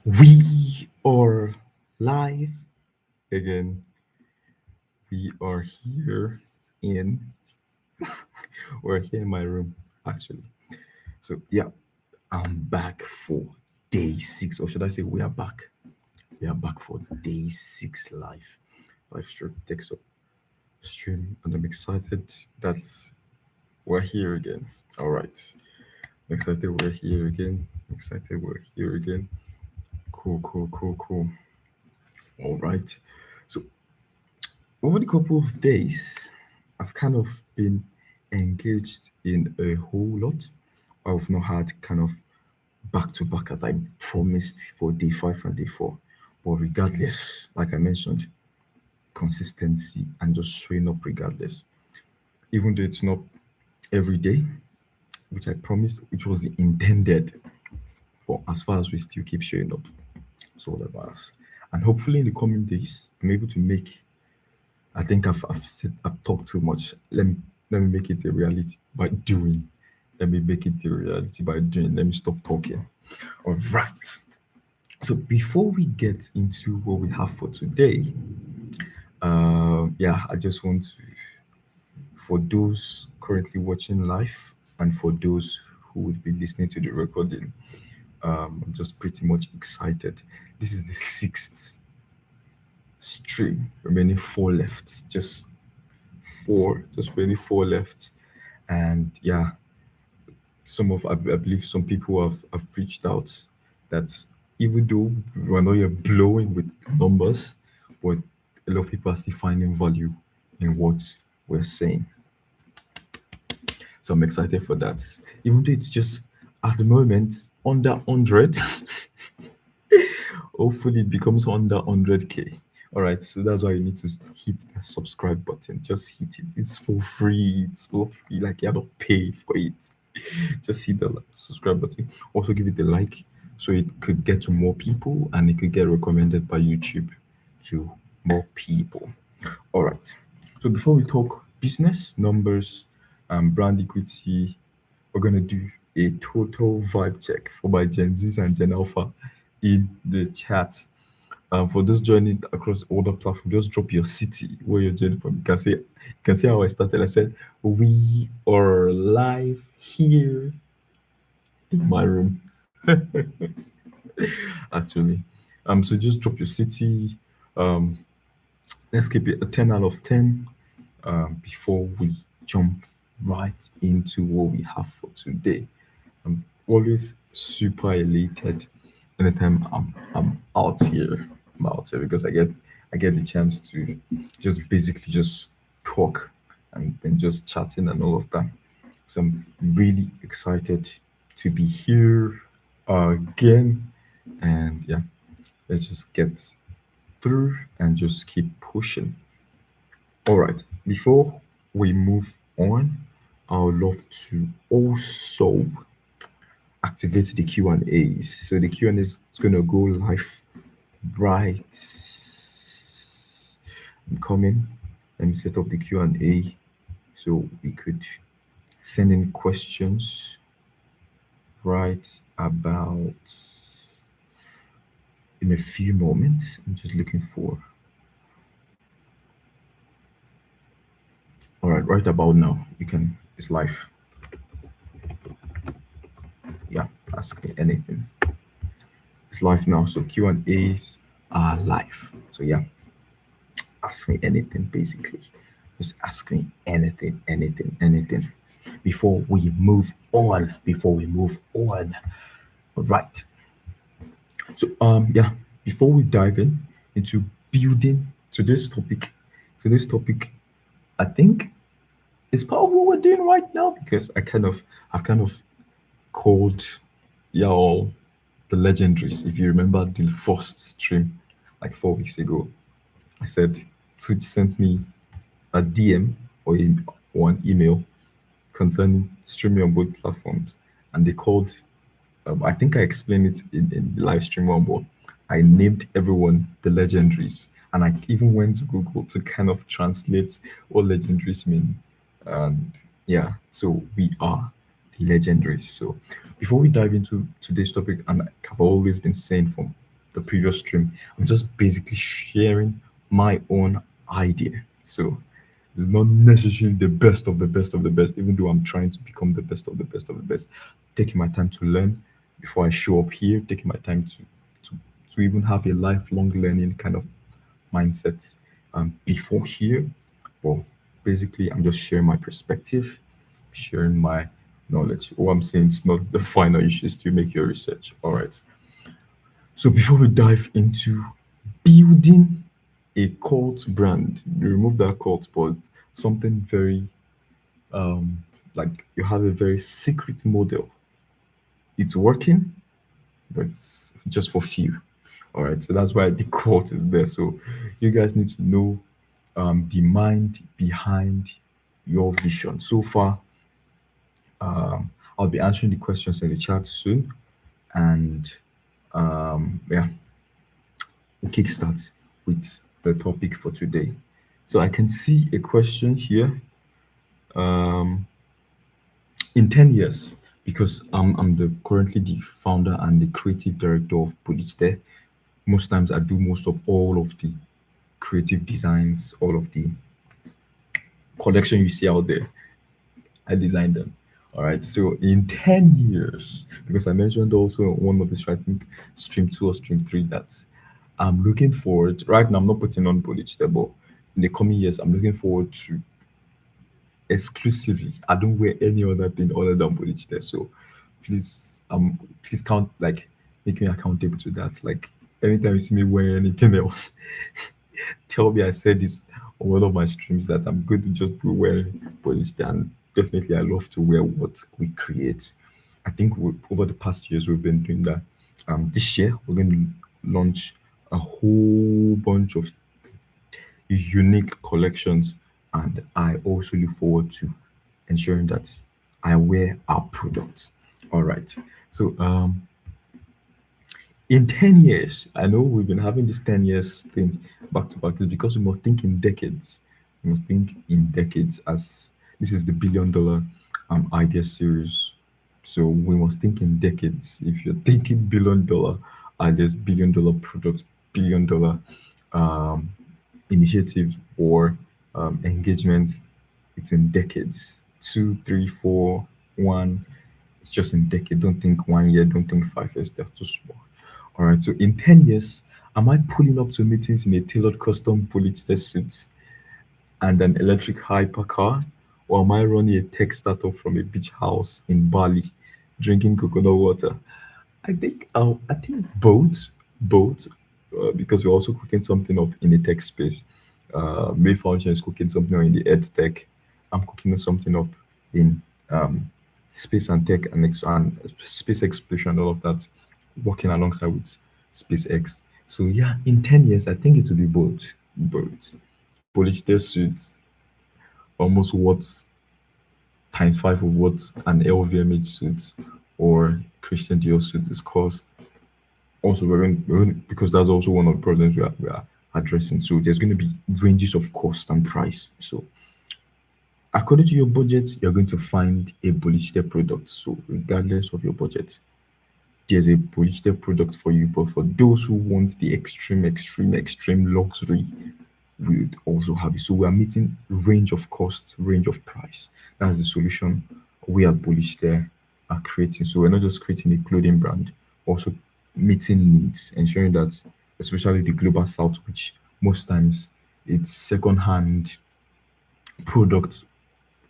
We are live again. We are here in we're here in my room actually. So yeah, I'm back for day six, or should I say we are back? We are back for day six live stream takes up stream, and I'm excited that we're here again. All right, I'm excited we're here again. I'm excited we're here again. Cool. All right. So over the couple of days, I've kind of been engaged in a whole lot. I've not had kind of back to back as I promised for day five and day four. But regardless, like I mentioned, consistency and just showing up regardless. Even though it's not every day, which I promised, which was the intended, but as far as we still keep showing up. So whatever else. And hopefully in the coming days, I'm able to make I think I've talked too much. Let me make it a reality by doing. Let me make it a reality by doing. Let me stop talking. All right. So before we get into what we have for today, yeah, I just want to, for those currently watching live and for those who would be listening to the recording, I'm just pretty much excited. This is the sixth stream, remaining four left. Just really four left. And yeah, I believe some people have reached out that even though we're not yet blowing with numbers, but a lot of people are still finding value in what we're saying. So I'm excited for that. Even though it's just at the moment under 100, hopefully it becomes under 100K. All right, so that's why you need to hit the subscribe button. Just hit it. It's for free. It's for free. Like you have to pay for it. Just hit the subscribe button. Also give it a like so it could get to more people and it could get recommended by YouTube to more people. All right. So before we talk business, numbers, brand equity, we're gonna do a total vibe check for my Gen Zs and Gen Alpha in the chat. For those joining across all the platforms, just drop your city where you're joining from. You can see how I started. I said we are live here in my room. Actually, so just drop your city. Um, let's keep it a 10 out of 10. Before we jump right into what we have for today. I'm always super elated anytime I'm out here. I'm out here because I get the chance to just basically just talk and then just chatting and all of that. So I'm really excited to be here again. And yeah, let's just get through and just keep pushing. All right. Before we move on, I would love to also activate the Q&As. So the Q&A is going to go live right. I'm coming. Let me set up the Q&A so we could send in questions right about in a few moments. I'm just looking for. All right, right about now, you can. It's live. Yeah, ask me anything. It's live now, so Q&As are live. So yeah, ask me anything basically. Just ask me anything. Before we move on. All right. So yeah, before we dive in into building today's topic, I think it's part of what we're doing right now because I've kind of called y'all the legendaries. If you remember the first stream like 4 weeks ago, I said Twitch sent me a DM or an email concerning streaming on both platforms, and they called. I think I explained it in the live stream one, but I named everyone the legendaries, and I even went to Google to kind of translate what legendaries mean. And yeah, so we are the legendaries. So before we dive into today's topic, and like I've always been saying from the previous stream. I'm just basically sharing my own idea. So it's not necessarily the best of the best of the best, even though I'm trying to become the best of the best of the best. Taking my time to learn before I show up here, taking my time to, to even have a lifelong learning kind of mindset before here. Well, basically, I'm just sharing my perspective, sharing my knowledge. What I'm saying is not the final issue, still make your research. All right. So before we dive into building a cult brand, you remove that cult, but something very um like you have a very secret model. It's working, but it's just for few. All right. So that's why the cult is there. So you guys need to know the mind behind your vision. So far, I'll be answering the questions in the chat soon. And yeah, we'll kickstart with the topic for today. So I can see a question here. Um, in 10 years, because I'm currently the founder and the creative director of Bolycthier, most times I do most of all of the creative designs, all of the collection you see out there. I designed them. All right. So in 10 years, because I mentioned also in one of the, I think, stream two or stream three, that I'm looking forward. Right now, I'm not putting on Polish there, but in the coming years, I'm looking forward to exclusively. I don't wear any other thing other than Polish there. So please count, like, make me accountable to that. Like, anytime you see me wearing anything else, tell me I said this on one of my streams that I'm going to just be wearing Polish. And definitely I love to wear what we create. I think over the past years we've been doing that. This year we're going to launch a whole bunch of unique collections, and I also look forward to ensuring that I wear our products. All right. So in 10 years, I know we've been having this 10 years thing back to back. It's because we must think in decades. We must think in decades, as this is the billion-dollar idea series. So we must think in decades. If you're thinking billion-dollar ideas, billion-dollar products, billion-dollar um, initiative or engagement, it's in decades. Two, three, four, one. It's just in decade. Don't think 1 year. Don't think 5 years. They're too small. All right. So in 10 years, am I pulling up to meetings in a tailored custom Bolycthier suit and an electric hypercar, or am I running a tech startup from a beach house in Bali, drinking coconut water? I think both, because we're also cooking something up in the tech space. May Foundation is cooking something up in the ed tech. I'm cooking something up in space and tech and space exploration, all of that, working alongside with SpaceX. So yeah, in 10 years, I think it will be both. Both. Polyester suits almost what times five of what an LVMH suit or Christian Dior suit is cost. Also, because that's also one of the problems we are addressing. So there's going to be ranges of cost and price. So according to your budget, you're going to find a Bolycthier product. So regardless of your budget, there's a Bolycthier product for you. But for those who want the extreme, extreme, extreme luxury, we would also have it. So we are meeting range of cost, range of price. That's the solution we at Bolycthier are creating. So we're not just creating a clothing brand, also meeting needs, ensuring that, especially the global south, which most times it's second-hand products,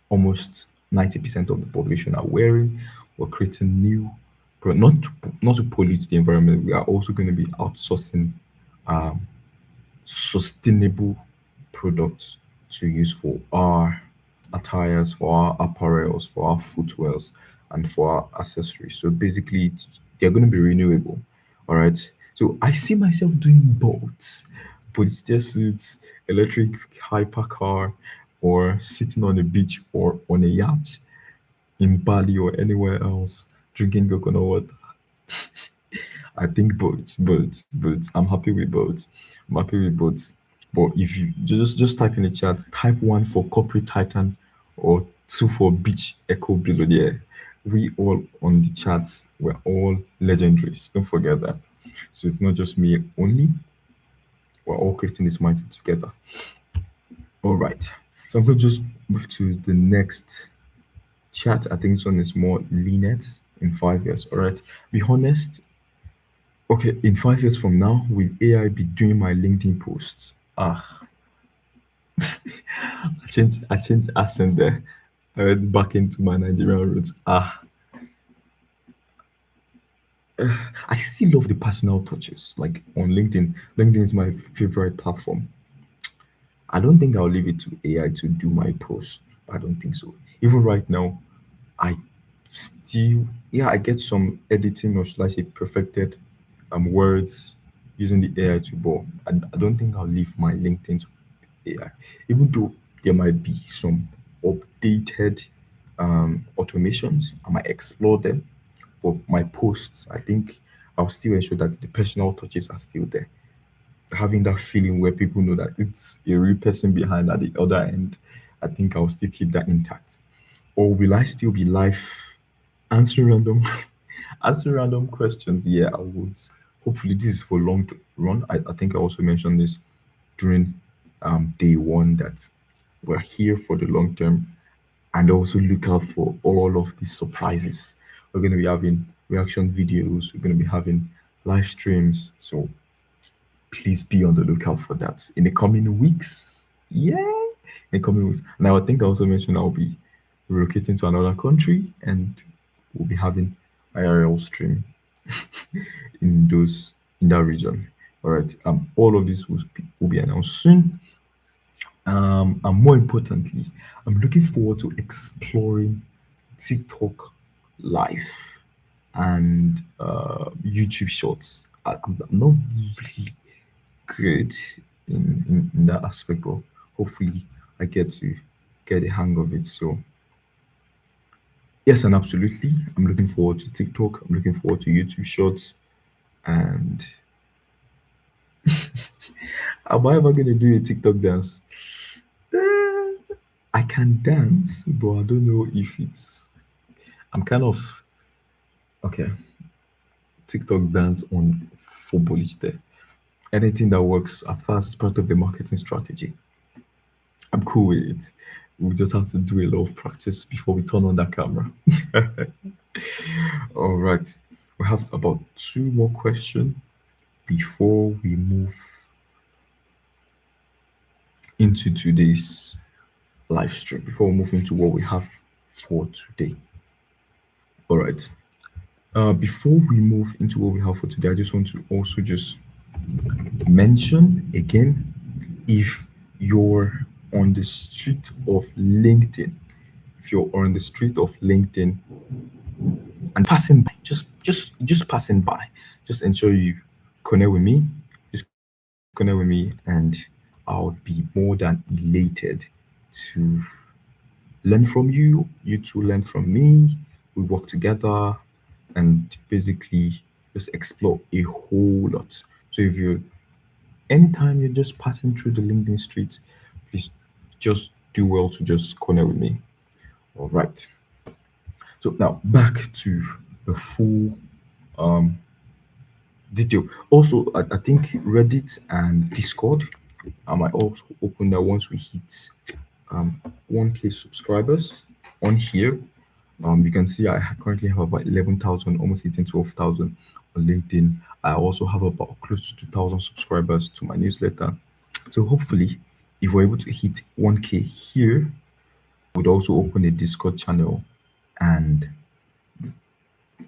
almost 90% of the population are wearing. We're creating new, but not to pollute the environment. We are also going to be outsourcing sustainable products to use for our attires, for our apparels, for our footwears, and for our accessories. So basically, they're going to be renewable. All right. So I see myself doing both, polyester suits, electric hypercar, or sitting on a beach or on a yacht in Bali or anywhere else drinking coconut water. I think both. I'm happy with both. I'm happy with both. But if you just type in the chat, type one for corporate titan or two for beach echo below there. We all on the chat, we're all legendaries. Don't forget that. So it's not just me only. We're all creating this mindset together. All right. So I'm going to just move to the next chat. I think this one is more lenient in 5 years. All right. Be honest. Okay, in 5 years from now, will AI be doing my LinkedIn posts? I changed accent there. I went back into my Nigerian roots. I still love the personal touches. Like on LinkedIn. LinkedIn is my favorite platform. I don't think I'll leave it to AI to do my post. I don't think so. Even right now, I still, yeah, I get some editing, or should I say perfected words using the AI to bore. I don't think I'll leave my LinkedIn to AI, even though there might be some updated automations. I might explore them, but my posts, I think I'll still ensure that the personal touches are still there. Having that feeling where people know that it's a real person behind at the other end, I think I'll still keep that intact. Or will I still be live answering random answering random questions? Yeah, I would. Hopefully, this is for long to run. I think I also mentioned this during day one that we're here for the long term, and also look out for all of these surprises. We're going to be having reaction videos. We're going to be having live streams. So please be on the lookout for that in the coming weeks. Yeah, in the coming weeks. Now, I think I also mentioned I'll be relocating to another country, and we'll be having IRL stream in that region. All right. All of this will be announced soon. And more importantly, I'm looking forward to exploring TikTok live and YouTube shorts. I'm not really good in that aspect, but hopefully I get to get the hang of it. So yes, and absolutely, I'm looking forward to TikTok. I'm looking forward to YouTube shorts, and am I ever gonna do a TikTok dance? I can dance, but I don't know if it's. I'm kind of okay. TikTok dance on for Bolycthier. Anything that works at first is part of the marketing strategy. I'm cool with it. We just have to do a lot of practice before we turn on that camera. All right. We have about two more questions before we move into today's live stream, before we move into what we have for today. All right. Before we move into what we have for today, I just want to also just mention again, if you're on the street of LinkedIn, if you're on the street of LinkedIn and passing by, just passing by, just ensure you connect with me. Just connect with me, and I'll be more than elated to learn from you. You two learn from me. We work together and basically just explore a whole lot. So if you anytime you're just passing through the LinkedIn street, please just do well to just connect with me. All right. So now back to the full detail. Also, I think Reddit and Discord. I might also open that once we hit 1K subscribers on here. You can see I currently have about 11,000, almost hitting 12,000 on LinkedIn. I also have about close to 2,000 subscribers to my newsletter. So hopefully, if we're able to hit 1K here, we'd also open a Discord channel and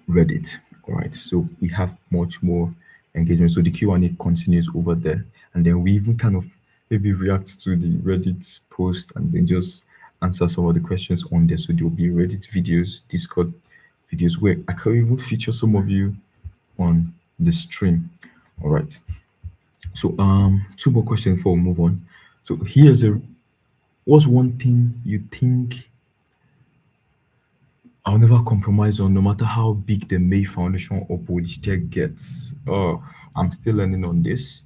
Reddit. All right. So we have much more engagement. So the Q&A continues over there. And then we even kind of maybe react to the Reddit post and then just answer some of the questions on there. So there will be Reddit videos, Discord videos where I can even feature some of you on the stream. All right. So two more questions before we move on. So here's a what's one thing you think I'll never compromise on, no matter how big the May Foundation or Bodysteer gets? Oh, I'm still learning on this.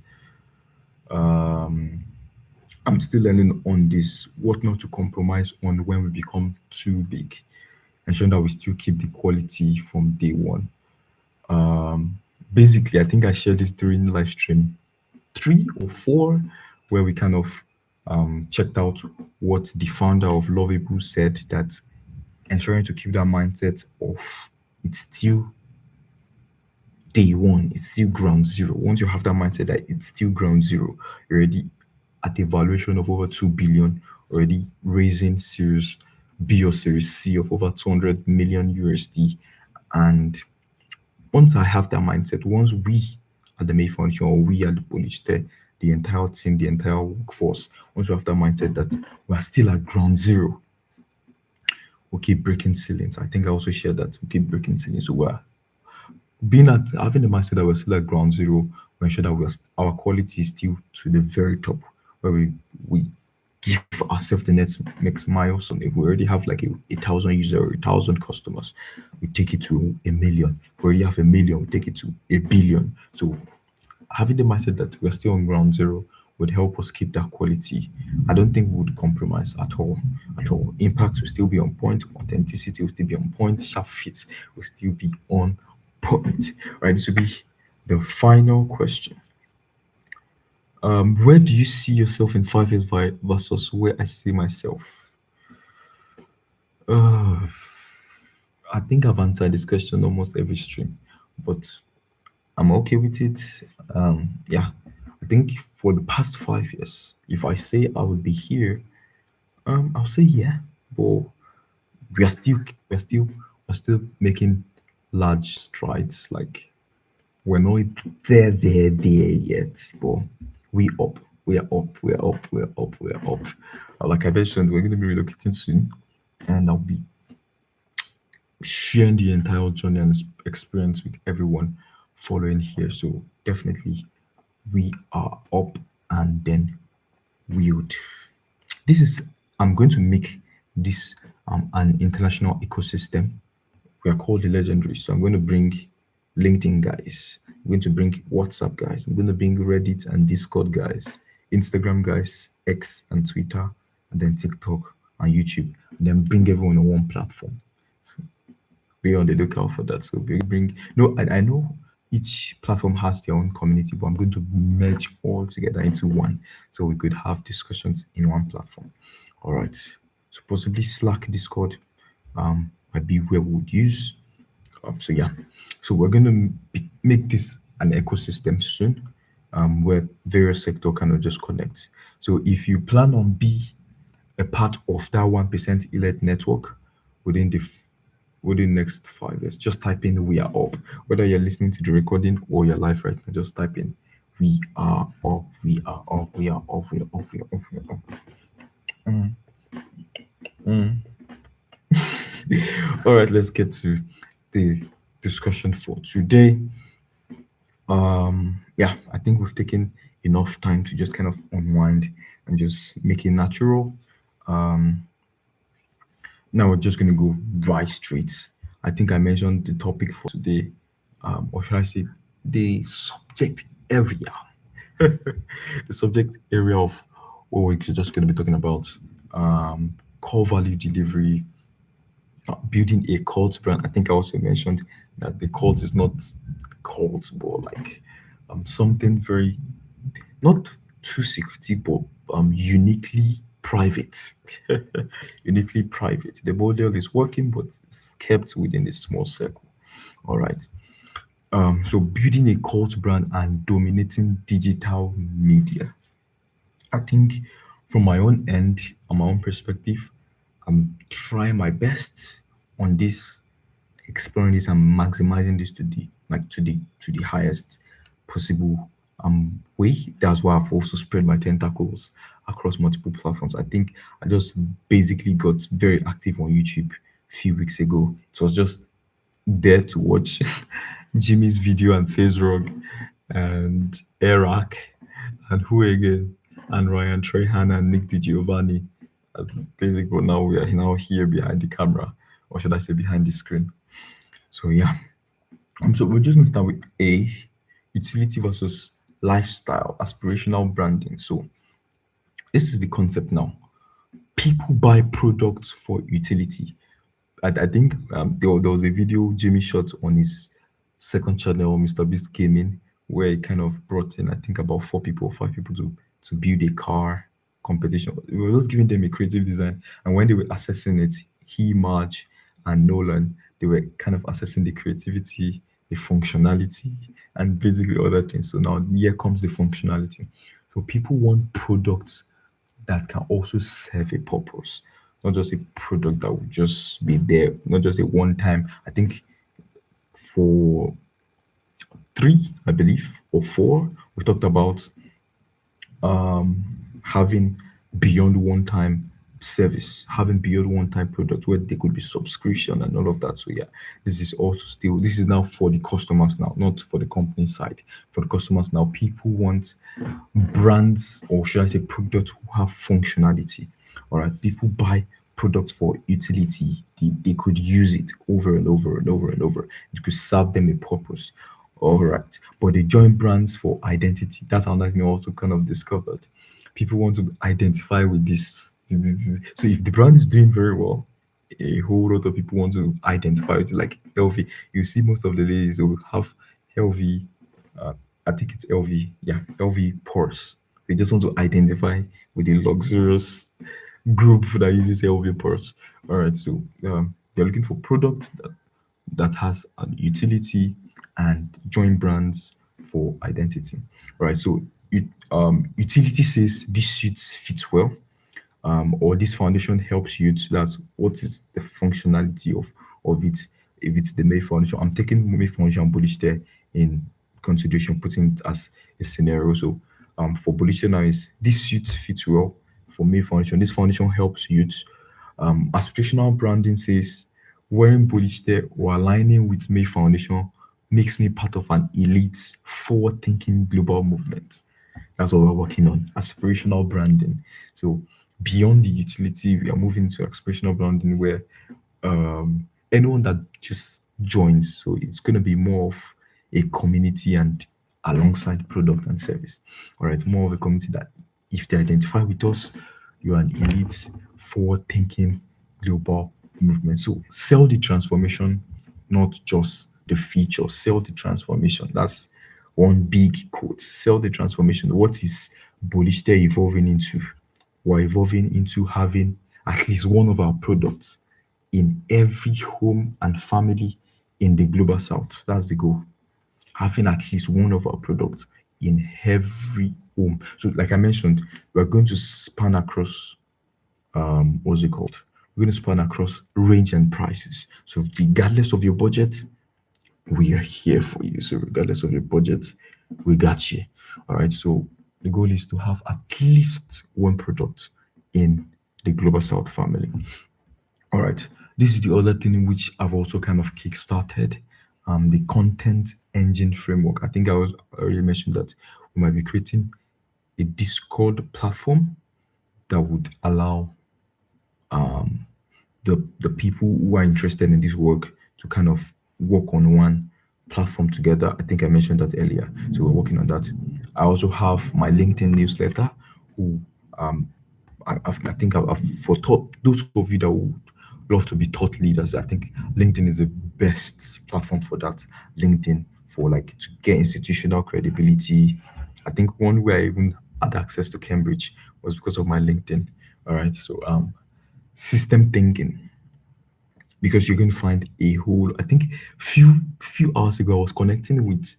Um, I'm still learning on this. What not to compromise on when we become too big, ensuring that we still keep the quality from day one. basically, I think I shared this during live stream 3 or 4, where we kind of checked out what the founder of Lovable said, that ensuring to keep that mindset of it's still day one, it's still ground zero. Once you have that mindset that it's still ground zero, you're already at a valuation of over 2 billion, already raising Series B or Series C of over 200 million USD. And once I have that mindset, once we at the May Foundation or we at the Bolycthier, the entire team, the entire workforce, once we have that mindset that we are still at ground zero, we keep breaking ceilings. I think I also shared that we keep breaking ceilings. So we're being at having the mindset that we're still at ground zero, we ensure that our quality is still to the very top, where we give ourselves the next milestone. If we already have like a thousand users or 1,000 customers, we take it to a million. We already have a million, we take it to a billion. So having the mindset that we're still on ground zero would help us keep that quality. I don't think we would compromise at all. At all. Impact will still be on point, authenticity will still be on point, sharp fits will still be on point. Right. This will be the final question. Where do you see yourself in 5 years versus where I see myself? Uh, I think I've answered this question almost every stream, but I'm okay with it. Yeah, I think for the past 5 years, if I say I would be here, I'll say yeah, but we are still we're still we're still making large strides. Like we're not there yet, but we up, we are up, we are up, we are up, we are up. Like I mentioned, we're going to be relocating soon, and I'll be sharing the entire journey and experience with everyone following here. So definitely, we are up and then wield. This is I'm going to make this an international ecosystem. We are called the legendary. So I'm going to bring LinkedIn guys. I'm going to bring WhatsApp guys. I'm going to bring Reddit and Discord guys, Instagram guys, X and Twitter, and then TikTok and YouTube, and then bring everyone on one platform. So be on the lookout for that. So we bring no, I know each platform has their own community, but I'm going to merge all together into one, so we could have discussions in one platform. All right. So possibly Slack, Discord, might be where we would use. So yeah, so we're gonna make this an ecosystem soon, where various sector kind of just connect. So if you plan on be a part of that 1% elite network within within next 5 years, just type in "we are up." Whether you're listening to the recording or you're live right now, just type in "we are up, we are up, we are up, we are up, we are up, we are up." Mm, mm. All right, let's get to the discussion for today. Yeah, I think we've taken enough time to just kind of unwind and just make it natural. Um, Now we're just gonna go right straight. I think I mentioned the topic for today, or should I say the subject area. The subject area of what we're just gonna be talking about. Core value delivery, building a cult brand. I think I also mentioned that the cult is not cult, but like something very not too secretive, but uniquely private. Uniquely private. The model is working, but it's kept within a small circle. All right. So building a cult brand and dominating digital media. I think from my own end, on my own perspective, I'm trying my best on this, exploring this and maximizing this to the to the highest possible way. That's why I've also spread my tentacles across multiple platforms. I think I just basically got very active on YouTube a few weeks ago. It was just there to watch Jimmy's video and Phase Rug and Eric and who again and Ryan Trehan and Nick Di uh, basically, now we are now here behind the camera, or should I say behind the screen. So yeah, so we're just gonna start with A, utility versus lifestyle, aspirational branding. So this is the concept now. People buy products for utility. I think there was a video Jimmy shot on his second channel, Mr. Beast came in, where he kind of brought in, I think, about 4 people or 5 people to build a car competition. We were just giving them a creative design, and when they were assessing it, he, Marge, and Nolan, they were kind of assessing the creativity, the functionality, and basically other things. So now here comes the functionality. So people want products that can also serve a purpose, not just a product that will just be there, not just a one time. I think for three, I believe, or four, we talked about having beyond one time service, having beyond one time product where they could be subscription and all of that. So yeah, this is also still, this is now for the customers now, not for the company side. For the customers now, people want brands, or should I say products who have functionality. All right, people buy products for utility. They could use it over and over and over and over. It could serve them a purpose. All right, but they join brands for identity. That's another thing I also kind of discovered. People want to identify with this. So if the brand is doing very well, a whole lot of people want to identify with it. Like LV, you see most of the ladies will have LV. Uh, I think it's LV. Yeah, LV purse. They just want to identify with the luxurious group that uses LV purse. All right, so they're looking for products that has an utility and join brands for identity. All right, so utility says this suits fits well, or this foundation helps you to, that's what is the functionality of it. If it's the May foundation, I'm taking May foundation and Bolycthia in consideration, putting it as a scenario. So for Bolycthia now is this suit fits well. For May foundation, this foundation helps youth. Aspirational branding says wearing Bolycthia or aligning with May foundation makes me part of an elite, forward-thinking global movement. That's what we're working on, aspirational branding. So beyond the utility, we are moving to aspirational branding where anyone that just joins, so it's going to be more of a community and alongside product and service. All right, more of a community that if they identify with us, you're an elite, forward-thinking global movement. So sell the transformation, not just the feature. Sell the transformation. That's one big quote. Sell the transformation. What is Bolycthia evolving into? We're evolving into having at least one of our products in every home and family in the global south. That's the goal. Having at least one of our products in every home. So, like I mentioned, we're going to span across what's it called? We're going to span across range and prices. So, regardless of your budget, we are here for you. So regardless of your budget, we got you. All right. So the goal is to have at least one product in the Global South family. All right. This is the other thing in which I've also kind of kickstarted. The content engine framework. I think I already mentioned that we might be creating a Discord platform that would allow the people who are interested in this work to kind of work on one platform together. I think I mentioned that earlier. So we're working on that. I also have my LinkedIn newsletter. Who I think for those of you that would love to be thought leaders, I think LinkedIn is the best platform for that. LinkedIn for like to get institutional credibility. I think one way I even had access to Cambridge was because of my LinkedIn. All right. So system thinking, because you're going to find a whole, I think few hours ago I was connecting with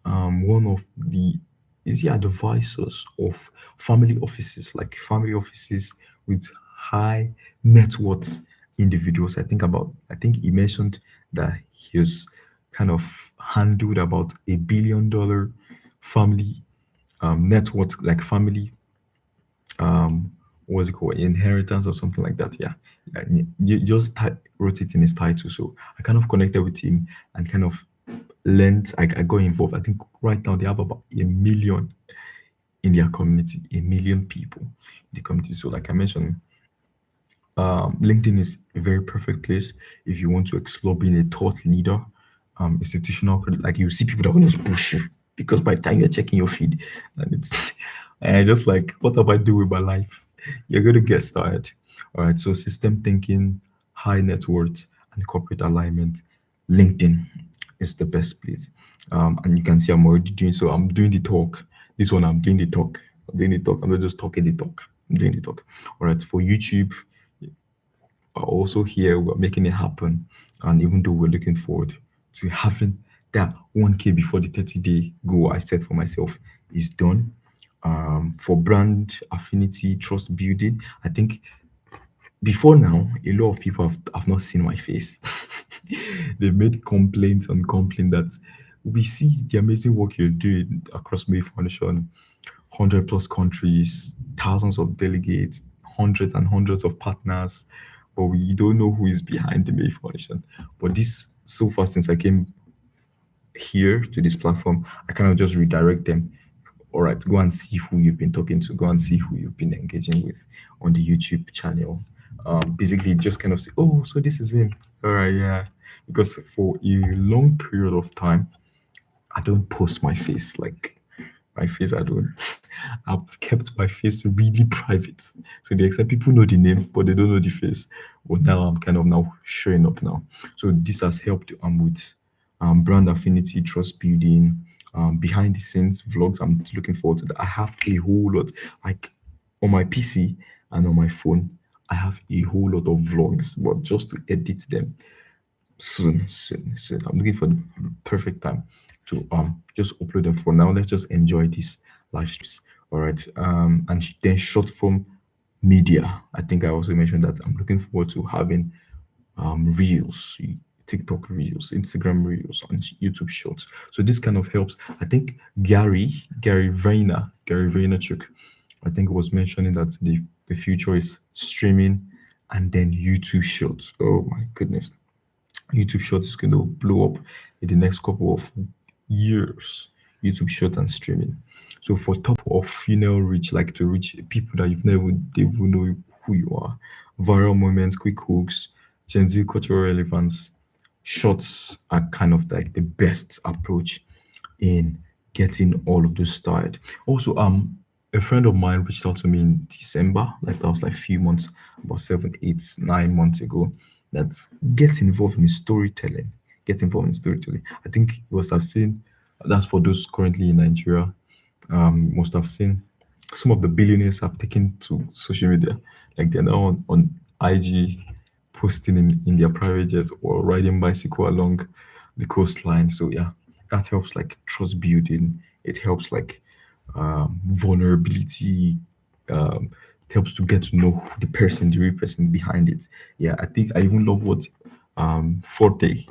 one of the is the advisors of family offices with high net worth individuals. I think he mentioned that he was kind of handled about $1 billion family net worth, like family what's it called, inheritance or something like that. Yeah, you just wrote it in his title. So I kind of connected with him and kind of learned. I got involved. I think right now they have about 1 million in their community, 1 million people in the community. So like I mentioned, LinkedIn is a very perfect place if you want to explore being a thought leader, institutional credit. Like you see people that will just push you because by the time you're checking your feed, and it's and just like, what have I do with my life? You're going to get started. All right. So system thinking, high net worth, and corporate alignment, LinkedIn. is the best place. And you can see I'm already doing so. I'm doing the talk. This one, I'm doing the talk. I'm doing the talk. I'm not just talking the talk. I'm doing the talk. All right. For YouTube, are also here. We're making it happen. And even though we're looking forward to having that 1K before the 30-day goal I set for myself is done. For brand affinity, trust building, I think before now, a lot of people have not seen my face. They made complaints on complaint that we see the amazing work you're doing across May Foundation, 100 plus countries, thousands of delegates, hundreds and hundreds of partners, but we don't know who is behind the May Foundation. But this, so far since I came here to this platform, I kind of just redirect them. All right, go and see who you've been talking to, go and see who you've been engaging with on the YouTube channel. Basically, just kind of say, oh, so this is him. All right, yeah. Because for a long period of time, I don't post my face. Like my face, I don't. I've kept my face really private. So the extent people know the name, but they don't know the face. But now I'm kind of now showing up now. So this has helped with brand affinity, trust building, behind the scenes vlogs. I'm looking forward to that. I have a whole lot, like on my PC and on my phone. I have a whole lot of vlogs, but just to edit them soon. I'm looking for the perfect time to just upload them. For now, let's just enjoy this live streams. All right. And then short form media. I think I also mentioned that I'm looking forward to having reels, TikTok reels, Instagram reels, and YouTube shorts. So this kind of helps. I think Gary Vaynerchuk, I think was mentioning that the future is streaming and then YouTube shorts. Oh my goodness. YouTube Shorts is going to blow up in the next couple of years. YouTube Shorts and streaming. So for top of funnel reach, like to reach people that they will know who you are. Viral moments, quick hooks, Gen Z cultural relevance. Shorts are kind of like the best approach in getting all of this started. Also, a friend of mine reached out to me in December, like that was like few months, about 7, 8, 9 months ago. That's get involved in storytelling. Get involved in storytelling. I think you must have seen that's for those currently in Nigeria. Must have seen some of the billionaires have taken to social media, like they're now on IG posting in their private jet or riding bicycle along the coastline. So yeah, that helps like trust building. It helps like vulnerability. It helps to get to know who the person, the real person behind it. Yeah, I think I even love what Forte,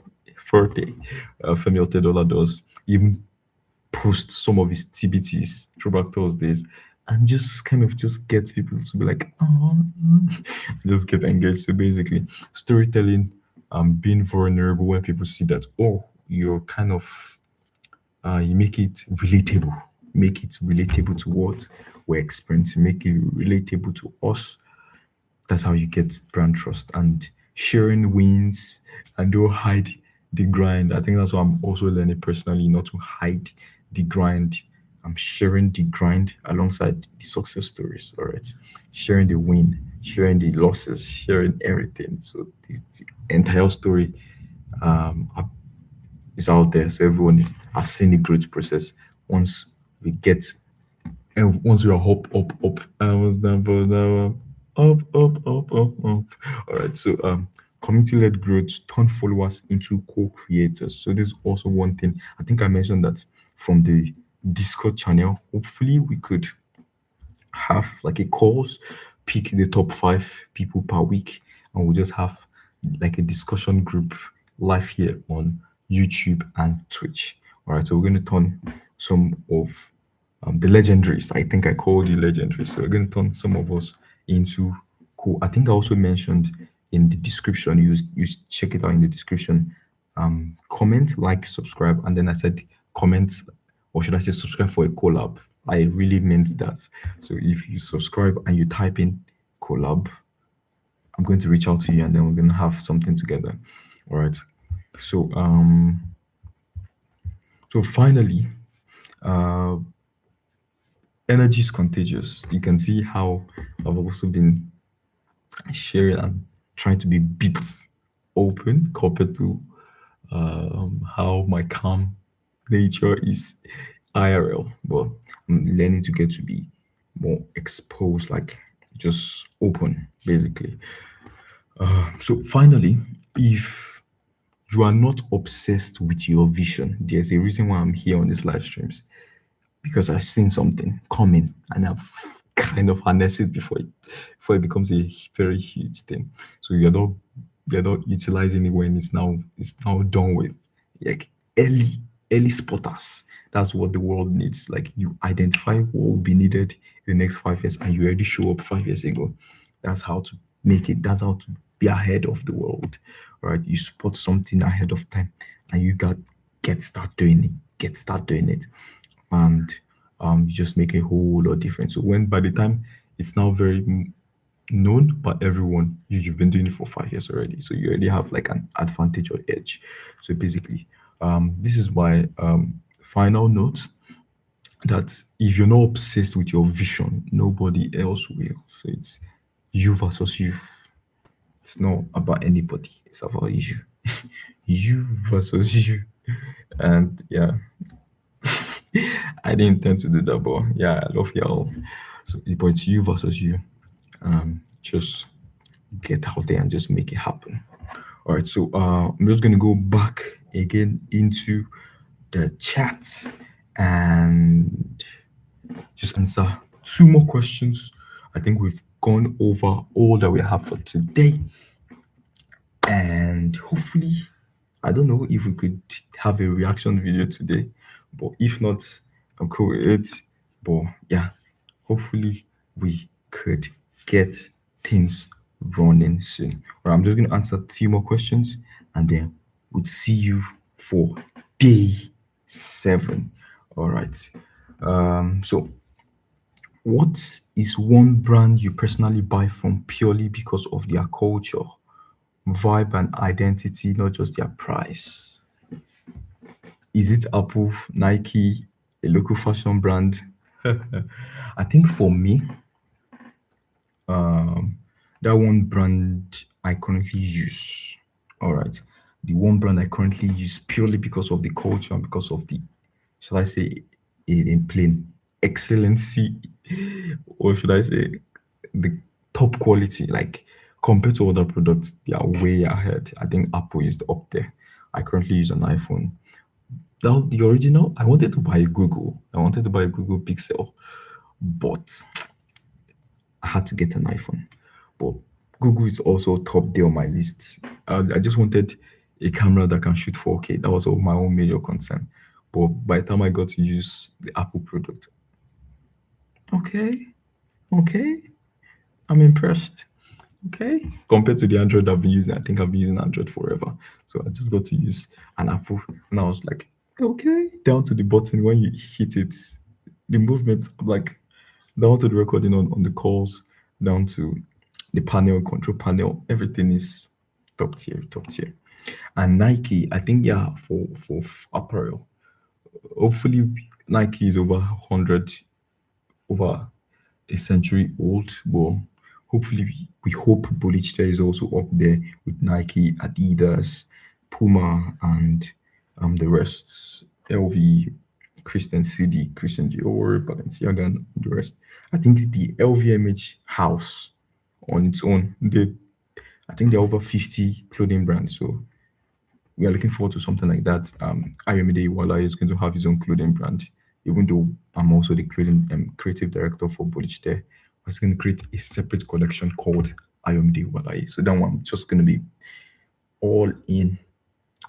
Femi Otedola does. Even post some of his TBTs, Throwback Thursdays, and just kind of just get people to be like, oh, just get engaged. So basically, storytelling, being vulnerable when people see that, oh, you're kind of, you make it relatable to what we're experiencing, make it relatable to us. That's how you get brand trust and sharing wins and don't hide the grind. I think that's what I'm also learning personally, not to hide the grind. I'm sharing the grind alongside the success stories. All right. Sharing the win, sharing the losses, sharing everything. So the entire story is out there. So everyone has seen the growth process. Once we get and once we are up, I was down, but now up. All right. So community-led growth turn followers into co-creators. So this is also one thing. I think I mentioned that from the Discord channel. Hopefully, we could have like a course, pick the top 5 people per week, and we'll just have like a discussion group live here on YouTube and Twitch. All right, so we're going to turn some of the legendaries. I think I called you legendaries. So we're going to turn some of us into cool. I think I also mentioned in the description, you check it out in the description. Comment, like, subscribe, and then I said comment, or should I say subscribe for a collab? I really meant that. So if you subscribe and you type in collab, I'm going to reach out to you and then we're going to have something together. All right. So finally, uh energy is contagious. You can see how I've also been sharing and trying to be bit open compared to how my calm nature is IRL, but I'm learning to get to be more exposed, like just open, basically. So finally, if you are not obsessed with your vision, there's a reason why I'm here on these live streams, because I've seen something coming and I've kind of harnessed it before it becomes a very huge thing. So you're not utilizing it when it's now done with. Like early early spotters. That's what the world needs. Like you identify what will be needed in the next 5 years and you already show up 5 years ago. That's how to make it. That's how to be ahead of the world. Right? You spot something ahead of time and you got get start doing it. Get start doing it and you just make a whole lot difference. So when by the time it's now very known by everyone, you've been doing it for 5 years already. So you already have like an advantage or edge. So basically, this is my final note that if you're not obsessed with your vision, nobody else will. So it's you versus you. It's not about anybody. It's about you. You versus you. And yeah, I didn't intend to do that, but yeah, I love y'all. So, but it's you versus you. Just get out there and just make it happen. All right, so I'm just gonna go back again into the chat and just answer two more questions. I think we've gone over all that we have for today, and hopefully, I don't know if we could have a reaction video today, but if not, I'm cool with it. But yeah, hopefully we could get things running soon. But I'm just gonna answer a few more questions and then we'll see you for day 7. All right. So what is one brand you personally buy from purely because of their culture, vibe, and identity, not just their price? Is it Apple, Nike, a local fashion brand? I think for me, um, that one brand I currently use. All right. The one brand I currently use purely because of the culture and because of the, shall I say, in plain excellency, or should I say, the top quality, like compared to other products, they are way ahead. I think Apple is up there. I currently use an iPhone. Now, the original, I wanted to buy a Google. I wanted to buy a Google Pixel, but I had to get an iPhone. But Google is also top there on my list. I just wanted a camera that can shoot 4K. That was all my own major concern. But by the time I got to use the Apple product, okay, okay, I'm impressed. Okay, compared to the Android I've been using, I think I've been using Android forever. So I just got to use an Apple, and I was like, okay, down to the button when you hit it, the movement, like down to the recording on the calls, down to the panel, control panel, everything is top tier, top tier. And Nike, I think yeah, for apparel, hopefully Nike is over 100, over a century old, but hopefully we hope Bolycthier is also up there with Nike, Adidas, Puma, and the rest. LV, Christian CD, Christian Dior, Balenciaga, and the rest. I think the LVMH house on its own, I think there are over 50 clothing brands. So we are looking forward to something like that. Ayomide Iwala is going to have his own clothing brand, even though I'm also the creative director for Boliche. I was going to create a separate collection called Ayomide Iwala. So that one, I'm just going to be all in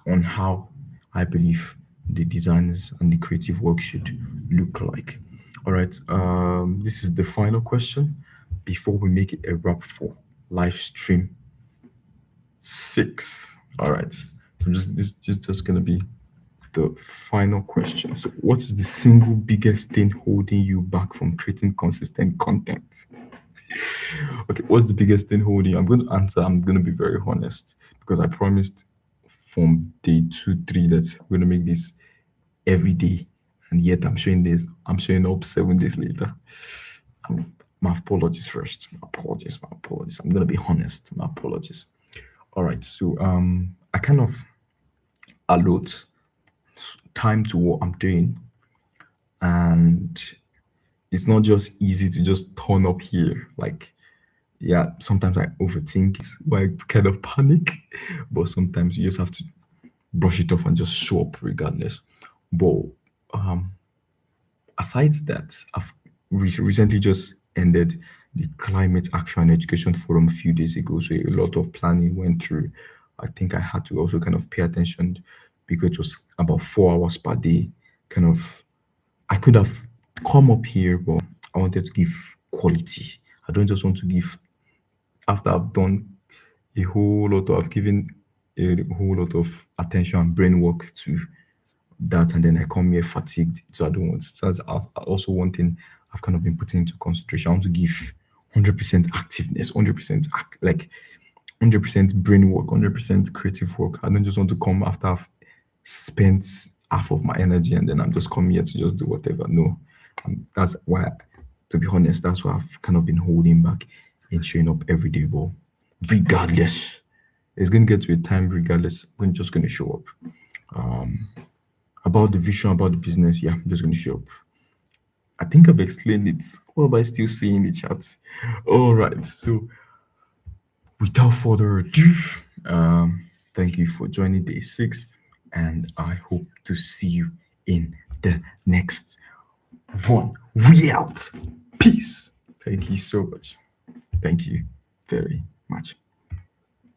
on how I believe the designs and the creative work should look like. All right, this is the final question before we make it a wrap for live stream 6. All right, so just gonna be the final question. So, what is the single biggest thing holding you back from creating consistent content? Okay, what's the biggest thing holding you? I'm going to answer. I'm going to be very honest because I promised from day 2, 3 that we're going to make this every day, and yet I'm showing this. I'm showing up 7 days later. My apologies first. My apologies. My apologies. I'm going to be honest. My apologies. All right. So I kind of allot time to what I'm doing, and it's not just easy to just turn up here. Like, yeah, sometimes I overthink it, I kind of panic, but sometimes you just have to brush it off and just show up regardless. But um, aside that, I've recently just ended the Climate Action and Education Forum a few days ago, so a lot of planning went through. I think I had to also kind of pay attention because it was about 4 hours per day. Kind of, I could have come up here, but I wanted to give quality. I don't just want to give after I've done I've given a whole lot of attention and brain work to that, and then I come here fatigued. So I don't want. So that's also one thing I've kind of been putting into consideration. I want to give 100% activeness, 100% like 100% brain work, 100% creative work. I don't just want to come after I've spent half of my energy and then I'm just coming here to just do whatever. No, that's why, to be honest, that's why I've kind of been holding back in showing up every day. But regardless, it's going to get to a time, regardless, I'm just going to show up. About the vision, about the business, yeah, I'm just going to show up. I think I've explained it. What am I still saying in the chat? All right. So, without further ado, thank you for joining day 6, and I hope to see you in the next one. We out. Peace. Thank you so much. Thank you very much.